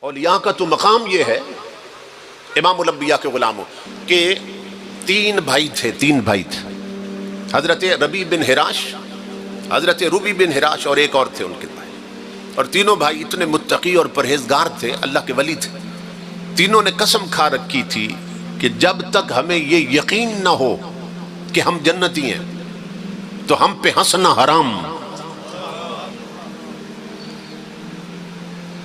اولیاء کا تو مقام یہ ہے امام الانبیاء کے غلاموں کہ تین بھائی تھے حضرت ربیع بن حراش، حضرت ربیع بن حراش اور ایک اور تھے ان کے بھائی، اور تینوں بھائی اتنے متقی اور پرہیزگار تھے، اللہ کے ولی تھے۔ تینوں نے قسم کھا رکھی تھی کہ جب تک ہمیں یہ یقین نہ ہو کہ ہم جنتی ہیں تو ہم پہ ہنسنا حرام۔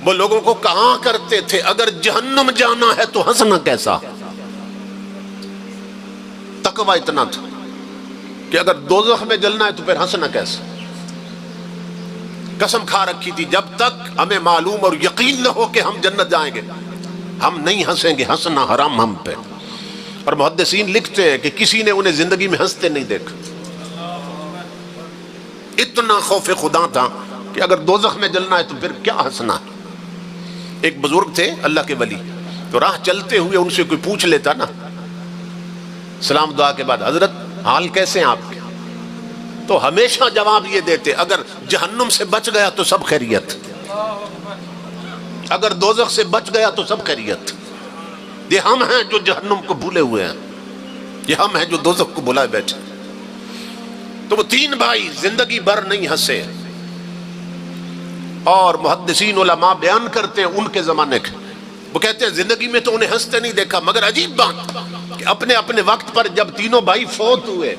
وہ لوگوں کو کہا کرتے تھے اگر جہنم جانا ہے تو ہنسنا کیسا؟ تقوی اتنا تھا کہ اگر دوزخ میں جلنا ہے تو پھر ہنسنا کیسا؟ قسم کھا رکھی تھی جب تک ہمیں معلوم اور یقین نہ ہو کہ ہم جنت جائیں گے ہم نہیں ہنسیں گے، ہنسنا حرام ہم پہ۔ اور محدثین لکھتے ہیں کہ کسی نے انہیں زندگی میں ہنستے نہیں دیکھا، اتنا خوف خدا تھا کہ اگر دوزخ میں جلنا ہے تو پھر کیا ہنسنا ہے۔ ایک بزرگ تھے اللہ کے ولی، تو راہ چلتے ہوئے ان سے کوئی پوچھ لیتا نا سلام دعا کے بعد، حضرت حال کیسے ہیں آپ کے؟ تو ہمیشہ جواب یہ دیتے اگر جہنم سے بچ گیا تو سب خیریت، اگر دوزخ سے بچ گیا تو سب خیریت۔ یہ ہم ہیں جو جہنم کو بھولے ہوئے ہیں، یہ ہم ہیں جو دوزخ کو بھلائے بیٹھے۔ تو وہ تین بھائی زندگی بھر نہیں ہنسے، اور محدثین علماء بیان کرتے ہیں ان کے زمانے کے، وہ کہتے ہیں زندگی میں تو انہیں ہنستے نہیں دیکھا، مگر عجیب بات کہ اپنے اپنے وقت پر جب تینوں بھائی فوت ہوئے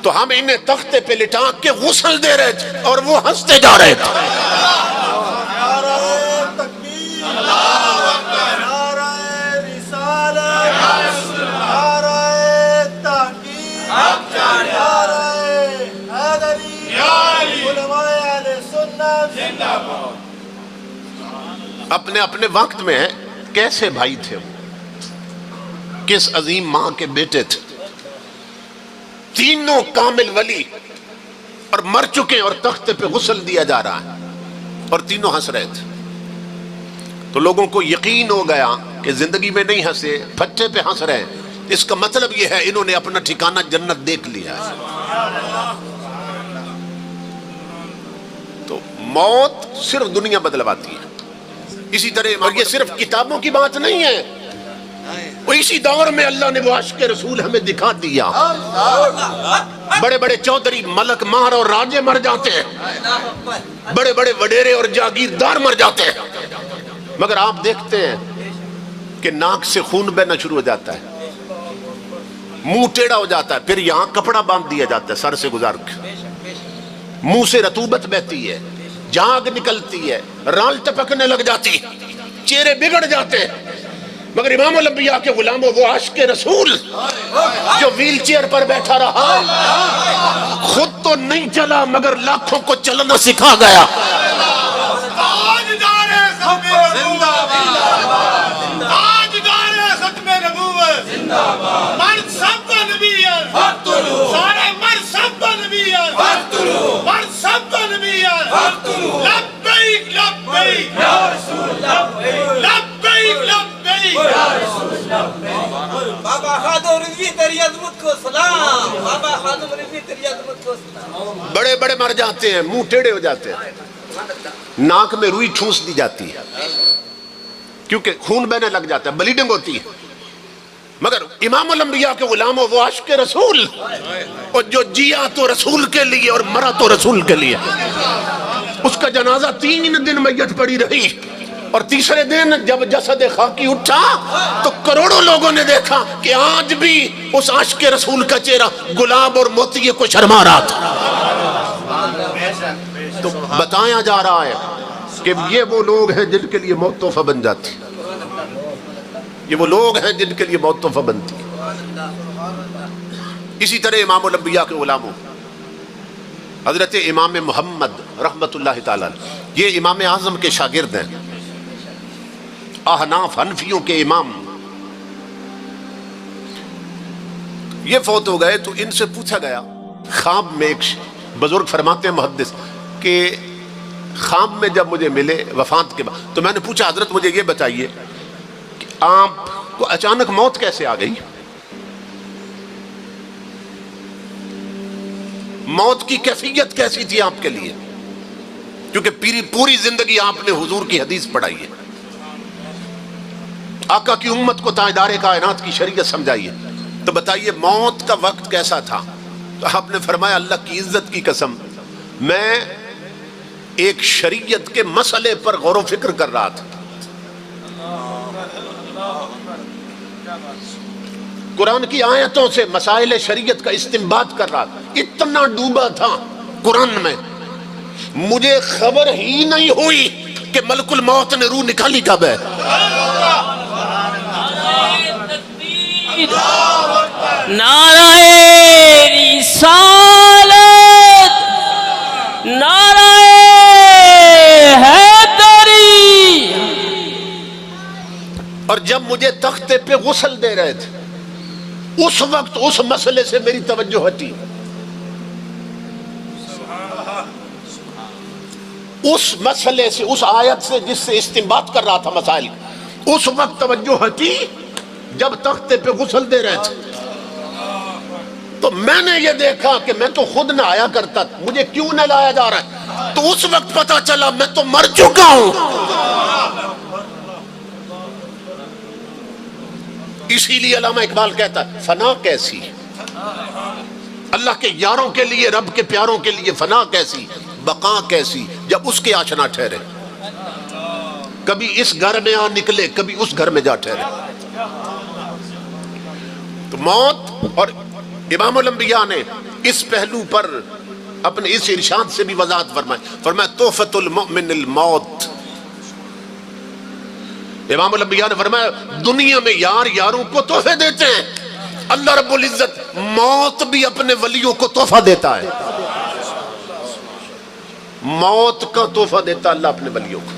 تو ہم انہیں تختے پہ لٹا کے غسل دے رہے تھے اور وہ ہنستے جا رہے تھے۔ اپنے اپنے وقت میں کیسے بھائی تھے وہ، کس عظیم ماں کے بیٹے تھے، تینوں کامل ولی، اور مر چکے اور تختے پہ غسل دیا جا رہا ہے اور تینوں ہنس رہے تھے۔ تو لوگوں کو یقین ہو گیا کہ زندگی میں نہیں ہنسے، پھٹے پہ ہنس رہے ہیں، اس کا مطلب یہ ہے انہوں نے اپنا ٹھکانہ جنت دیکھ لیا ہے۔ تو موت صرف دنیا بدلواتی ہے، اسی طرح اور یہ صرف کتابوں کی بات نہیں ہے، وہ اسی دور میں اللہ نے وہ عشق رسول ہمیں دکھا دیا۔ بڑے بڑے چودھری، ملک مار اور راجے مر جاتے ہیں، بڑے بڑے وڈیرے اور جاگیردار مر جاتے ہیں، مگر آپ دیکھتے ہیں کہ ناک سے خون بہنا شروع ہو جاتا ہے، منہ ٹیڑھا ہو جاتا ہے، پھر یہاں کپڑا باندھ دیا جاتا ہے سر سے گزار کے، منہ سے رطوبت بہتی ہے، جاگ نکلتی ہے، رال ٹپکنے لگ جاتی، چہرے بگڑ جاتے ہیں، مگر امام الانبیاء کے غلاموں وہ عاشق رسول جو ویل چیئر پر بیٹھا رہا، خود تو نہیں چلا مگر لاکھوں کو چلنا سکھا گیا۔ بابا خادم رضوی تیری عظمت کو سلام، بابا خادم رضوی تیری عظمت کو سلام۔ بڑے بڑے مر جاتے ہیں، منہ ٹیڑھے ہو جاتے ہیں، ناک میں روئی ٹھونس دی جاتی ہے کیونکہ خون بہنے لگ جاتا ہے، بلیڈنگ ہوتی ہے، مگر امام الانبیاء کے غلاموں وہ عاشق رسول اور جو جیا تو رسول کے لیے اور مرا تو رسول کے لیے، اس کا جنازہ 3 دن میت پڑی رہی، اور تیسرے دن جب جسد خاکی اٹھا تو کروڑوں لوگوں نے دیکھا کہ آج بھی اس عاشق رسول کا چہرہ گلاب اور موتیے کو شرما رہا تھا۔ تو بتایا جا رہا ہے کہ یہ وہ لوگ ہیں جن کے لیے موت تحفہ بن جاتی، یہ وہ لوگ ہیں جن کے لیے موت تحفہ بنتی۔ اسی طرح امام الانبیاء کے غلاموں حضرت امام محمد رحمت اللہ تعالیٰ، یہ امام اعظم کے شاگرد ہیں، احناف حنفیوں کے امام، یہ فوت ہو گئے تو ان سے پوچھا گیا خواب میں، ایک بزرگ فرماتے ہیں محدث کہ خواب میں جب مجھے ملے وفات کے بعد تو میں نے پوچھا حضرت مجھے یہ بتائیے کہ آپ کو اچانک موت کیسے آ گئی؟ موت کی کیفیت کیسی تھی آپ کے لیے؟ کیونکہ پوری زندگی آپ نے حضور کی حدیث پڑھائی ہے، آقا کی امت کو تاجدار کائنات کی شریعت سمجھائیے. تو بتائیے موت کا وقت کیسا تھا؟ تو آپ نے فرمایا اللہ کی عزت کی قسم میں ایک شریعت کے مسئلے پر غور و فکر کر رہا تھا. قرآن کی آیتوں سے مسائل شریعت کا استنباط کر رہا تھا. اتنا ڈوبا تھا قرآن میں مجھے خبر ہی نہیں ہوئی کہ ملک الموت نے روح نکالی کب ہے. نعرہ رسالت، نعرہ حیدری. اور جب مجھے تختے پہ غسل دے رہے تھے اس وقت اس مسئلے سے میری توجہ ہٹی. اس مسئلے سے، اس آیت سے جس سے استنباط کر رہا تھا مسائل، اس وقت توجہ ہٹی جب تختے پہ غسل دے رہے تھے. تو میں نے یہ دیکھا کہ میں تو خود نہ آیا کرتا تھا، مجھے کیوں نہ لایا جا رہا ہے. تو اس وقت پتا چلا میں تو مر چکا ہوں. اسی لیے علامہ اقبال کہتا ہے فنا کیسی، اللہ کے یاروں کے لیے، رب کے پیاروں کے لیے فنا کیسی، بقا کیسی جب اس کے آشنا ٹھہرے. کبھی اس گھر میں آ نکلے، کبھی اس گھر میں جا ٹھہرے. تو موت، اور امام الانبیاء نے اس پہلو پر اپنے اس ارشاد سے بھی وضاحت فرمایا تحفۃ المؤمن الموت. امام الانبیاء نے فرمایا دنیا میں یار یاروں کو تحفے دیتے ہیں، اللہ رب العزت موت بھی اپنے ولیوں کو تحفہ دیتا ہے. موت کا تحفہ دیتا اللہ اپنے ولیوں کو.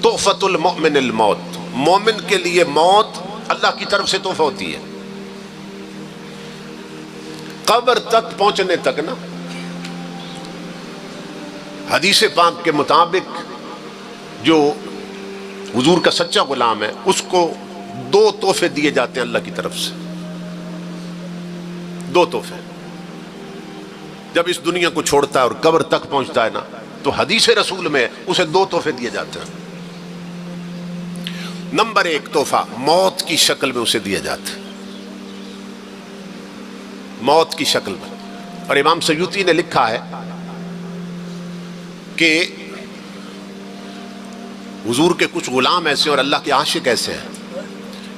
تحفۃ المؤمن الموت، مومن کے لیے موت اللہ کی طرف سے تحفہ ہوتی ہے. قبر تک پہنچنے تک نا، حدیث پاک کے مطابق جو حضور کا سچا غلام ہے اس کو 2 تحفے دیے جاتے ہیں اللہ کی طرف سے. 2 تحفے جب اس دنیا کو چھوڑتا ہے اور قبر تک پہنچتا ہے نا، تو حدیث رسول میں اسے 2 تحفے دیے جاتے ہیں. نمبر 1 تحفہ موت کی شکل میں اسے دیا جاتا ہے، موت کی شکل میں. اور امام سیوطی نے لکھا ہے کہ حضور کے کچھ غلام ایسے اور اللہ کے عاشق ایسے ہیں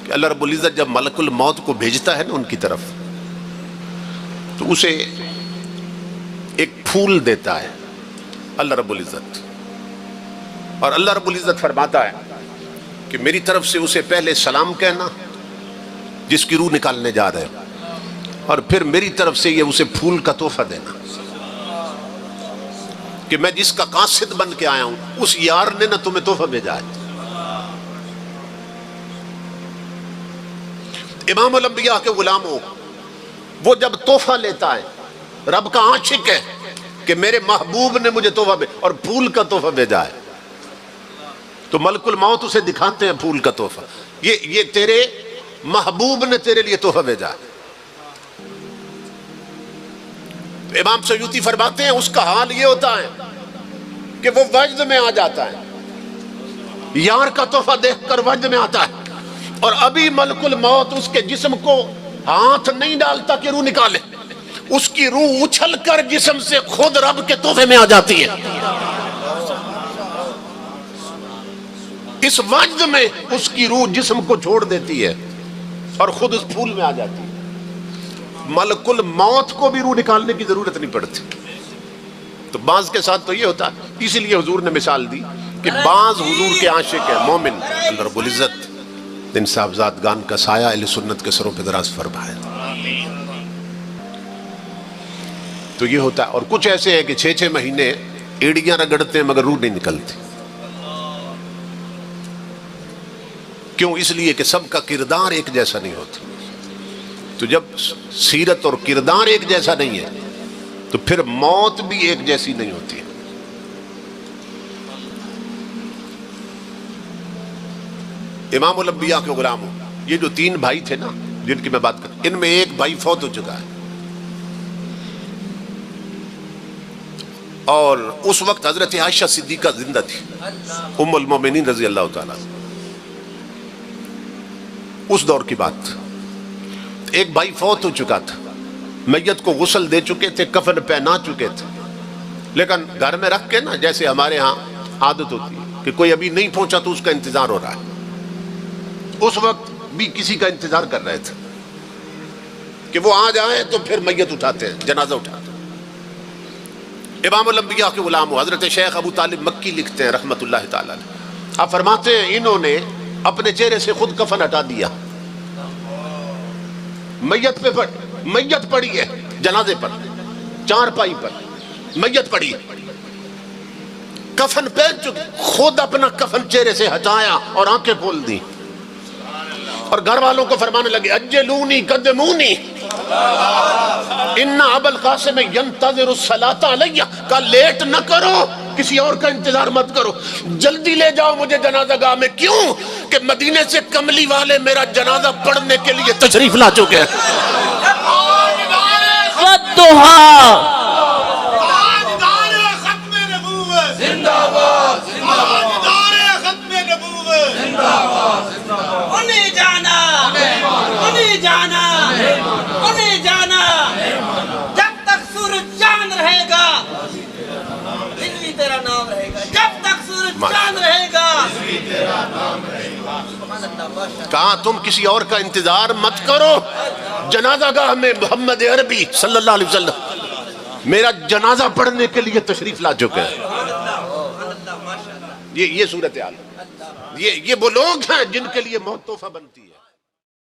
کہ اللہ رب العزت جب ملک الموت کو بھیجتا ہے نا ان کی طرف، تو اسے ایک پھول دیتا ہے اللہ رب العزت. اور اللہ رب العزت فرماتا ہے کہ میری طرف سے اسے پہلے سلام کہنا جس کی روح نکالنے جا رہے ہیں، اور پھر میری طرف سے یہ اسے پھول کا تحفہ دینا کہ میں جس کا قاصد بن کے آیا ہوں اس یار نے نہ تمہیں تحفہ بھیجا ہے. امام الانبیاء کے غلاموں، وہ جب تحفہ لیتا ہے، رب کا عاشق ہے کہ میرے محبوب نے مجھے تحفہ بھیجا اور پھول کا تحفہ بھیجا ہے، تو ملک الموت اسے دکھاتے ہیں پھول کا تحفہ، یہ تیرے محبوب نے تیرے لیے تحفہ بھیجا ہے. امام سیوطی فرماتے ہیں اس کا حال یہ ہوتا ہے کہ وہ وجد میں آ جاتا ہے، یار کا تحفہ دیکھ کر وجد میں آتا ہے، اور ابھی ملک الموت اس کے جسم کو ہاتھ نہیں ڈالتا کہ روح نکالے، اس کی روح اچھل کر جسم سے خود رب کے تحفے میں آ جاتی ہے. اس وجد میں اس کی روح جسم کو چھوڑ دیتی ہے اور خود اس پھول میں آ جاتی ہے. ملک الموت کو بھی روح نکالنے کی ضرورت نہیں پڑتی. تو بعض کے ساتھ تو یہ ہوتا ہے، اسی لیے حضور نے مثال دی کہ بعض حضور کے عاشق ہے مومن، اللہ رب العزت ان صاحبزادگان کا سایہ اہل سنت کے سروں پہ دراز فرمائے. تو یہ ہوتا ہے. اور کچھ ایسے ہیں کہ 6 مہینے ایڑیاں رگڑتے ہیں مگر روح نہیں نکلتی. کیوں؟ اس لیے کہ سب کا کردار ایک جیسا نہیں ہوتا. تو جب سیرت اور کردار ایک جیسا نہیں ہے تو پھر موت بھی ایک جیسی نہیں ہوتی. امام الانبیاء کے غلاموں، یہ جو 3 بھائی تھے نا جن کی میں بات کرتا، ان میں ایک بھائی فوت ہو چکا ہے، اور اس وقت حضرت عائشہ صدیقہ زندہ تھی، ام المومنین رضی اللہ تعالیٰ. اس دور کی بات، ایک بھائی فوت ہو چکا تھا، میت کو غسل دے چکے تھے، کفن پہنا چکے تھے، لیکن گھر میں رکھ کے نا، جیسے ہمارے ہاں عادت ہوتی ہے کہ کوئی ابھی نہیں پہنچا تو اس کا انتظار ہو رہا ہے، اس وقت بھی کسی کا انتظار کر رہے تھے کہ وہ آ جائیں تو پھر میت اٹھاتے ہیں، جنازہ اٹھاتے ہیں۔ امام الانبیاء کے غلام ہو حضرت شیخ ابو طالب مکی لکھتے ہیں رحمت اللہ تعالی علیہ، آپ فرماتے ہیں انہوں نے اپنے چہرے سے خود کفن ہٹا دیا، میت پہ میت پڑی ہے جنازے پر، چار پائی پر میت پڑی ہے، کفن پہن چکے، خود اپنا کفن چہرے سے ہٹایا اور آنکھیں کھول دی، اور گھر والوں کو فرمانے لگے اجلونی قدمونی ان ابا القاسم ينتظر الصلاۃ علیہ، کا لیٹ نہ کرو، کسی اور کا انتظار مت کرو، جلدی لے جاؤ مجھے جنازہ گاہ میں، کیوں کہ مدینے سے کملی والے میرا جنازہ پڑھنے کے لیے تشریف لا چکے ہیں۔ والضحى انہیں جانا جب تک سورج چاند رہے گا دلی تیرا نام رہے گا، جب تک سورج چاند رہے گا۔ کہا تم کسی اور کا انتظار مت کرو، جنازہ گاہ میں محمد عربی صلی اللہ علیہ وسلم میرا جنازہ پڑھنے کے لیے تشریف لا چکے ہیں۔ یہ صورتحال، یہ وہ لوگ ہیں جن کے لیے موت تحفہ بنتی ہے۔